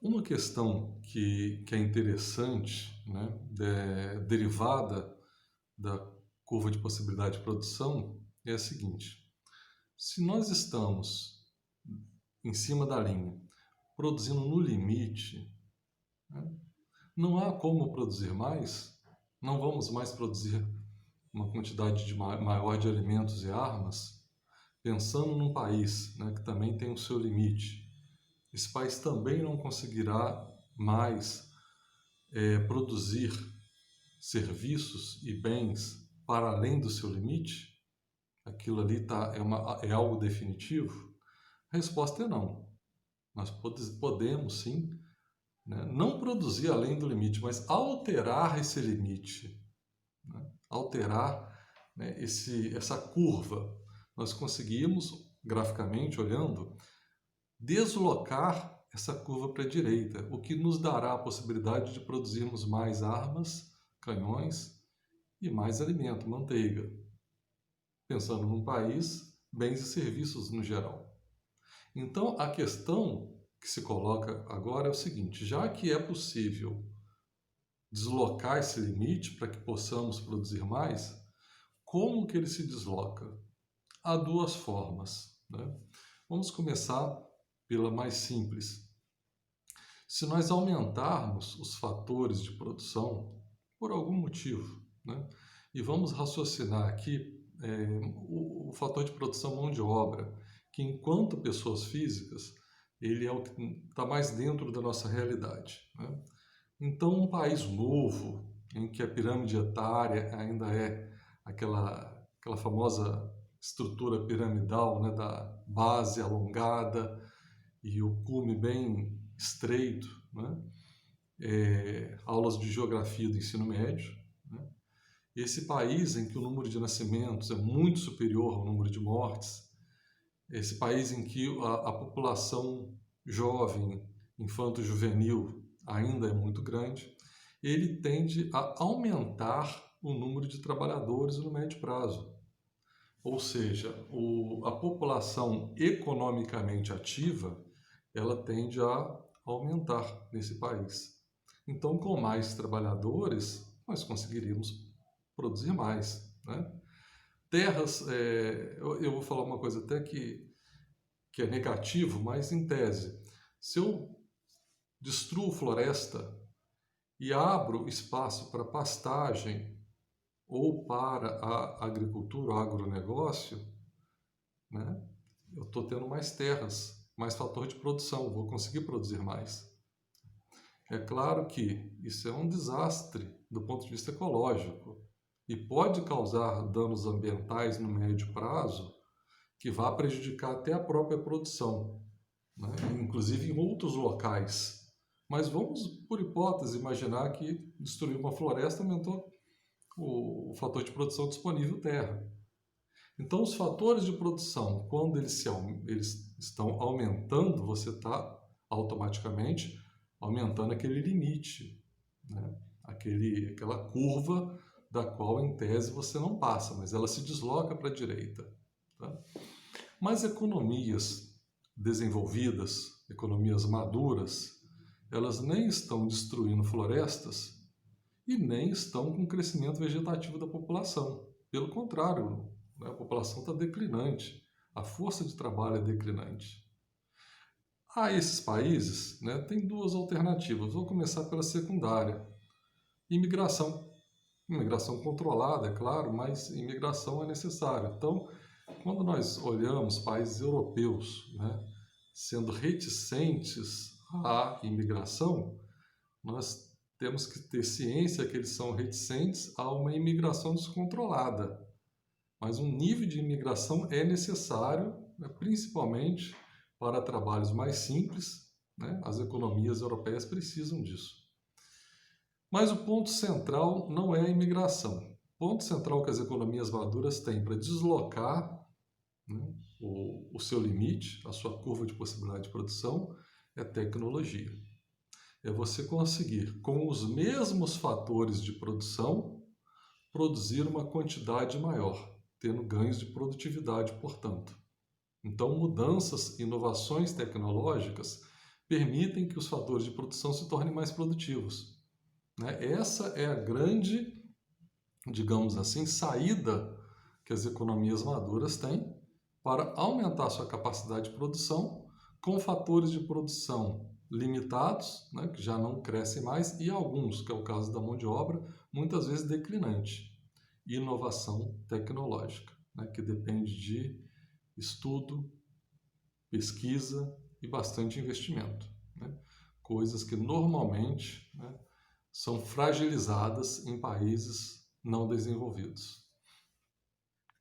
Uma questão que é interessante, né, derivada da curva de possibilidade de produção, é a seguinte: se nós estamos em cima da linha, produzindo no limite, né, não há como produzir mais, não vamos mais produzir uma quantidade maior de alimentos e armas, pensando num país, né, que também tem o seu limite. Esse país também não conseguirá mais produzir serviços e bens para além do seu limite? Aquilo ali é algo definitivo? A resposta é não. Nós podemos sim, né, não produzir além do limite, mas alterar esse limite, né, alterar, né, essa curva. Nós conseguimos, graficamente olhando, deslocar essa curva para a direita, o que nos dará a possibilidade de produzirmos mais armas, canhões e mais alimento, manteiga, pensando num país, bens e serviços no geral. Então, a questão que se coloca agora é o seguinte: já que é possível deslocar esse limite para que possamos produzir mais, como que ele se desloca? Há duas formas, né? Vamos começar pela mais simples. Se nós aumentarmos os fatores de produção por algum motivo, né? E vamos raciocinar aqui o fator de produção mão de obra, que enquanto pessoas físicas, ele é o que está mais dentro da nossa realidade, né? Então, um país novo, em que a pirâmide etária ainda é aquela famosa estrutura piramidal, né, da base alongada e o cume bem estreito, né? Aulas de geografia do ensino médio, né? Esse país em que o número de nascimentos é muito superior ao número de mortes, esse país em que a população jovem, infanto-juvenil, ainda é muito grande, ele tende a aumentar o número de trabalhadores no médio prazo. Ou seja, a população economicamente ativa, ela tende a aumentar nesse país. Então, com mais trabalhadores, nós conseguiríamos produzir mais, né? Terras, eu vou falar uma coisa até que é negativo, mas em tese. Se eu destruo floresta e abro espaço para pastagem ou para a agricultura, o agronegócio, né, eu estou tendo mais terras, mais fator de produção, vou conseguir produzir mais. É claro que isso é um desastre do ponto de vista ecológico e pode causar danos ambientais no médio prazo que vá prejudicar até a própria produção, né, inclusive em outros locais. Mas vamos, por hipótese, imaginar que destruir uma floresta aumentou o fator de produção disponível terra. Então, os fatores de produção, quando eles estão aumentando, você está automaticamente aumentando aquele limite, né? Aquela curva da qual, em tese, você não passa, mas ela se desloca para a direita. Tá? Mas economias desenvolvidas, economias maduras, elas nem estão destruindo florestas e nem estão com o crescimento vegetativo da população. Pelo contrário, né, a população está declinante, a força de trabalho é declinante. A esses países, né, tem duas alternativas. Vou começar pela secundária. Imigração. Imigração controlada, é claro, mas imigração é necessária. Então, quando nós olhamos países europeus, né, sendo reticentes à imigração, nós temos que ter ciência que eles são reticentes a uma imigração descontrolada. Mas um nível de imigração é necessário, né, principalmente para trabalhos mais simples, né? As economias europeias precisam disso. Mas o ponto central não é a imigração. O ponto central que as economias maduras têm para deslocar, né, o seu limite, a sua curva de possibilidade de produção, é tecnologia. É você conseguir, com os mesmos fatores de produção, produzir uma quantidade maior, tendo ganhos de produtividade, portanto. Então, mudanças, inovações tecnológicas permitem que os fatores de produção se tornem mais produtivos, né? Essa é a grande, digamos assim, saída que as economias maduras têm para aumentar sua capacidade de produção com fatores de produção limitados, né, que já não crescem mais, e alguns, que é o caso da mão de obra, muitas vezes declinante. Inovação tecnológica, né, que depende de estudo, pesquisa e bastante investimento, né? Coisas que normalmente, né, são fragilizadas em países não desenvolvidos.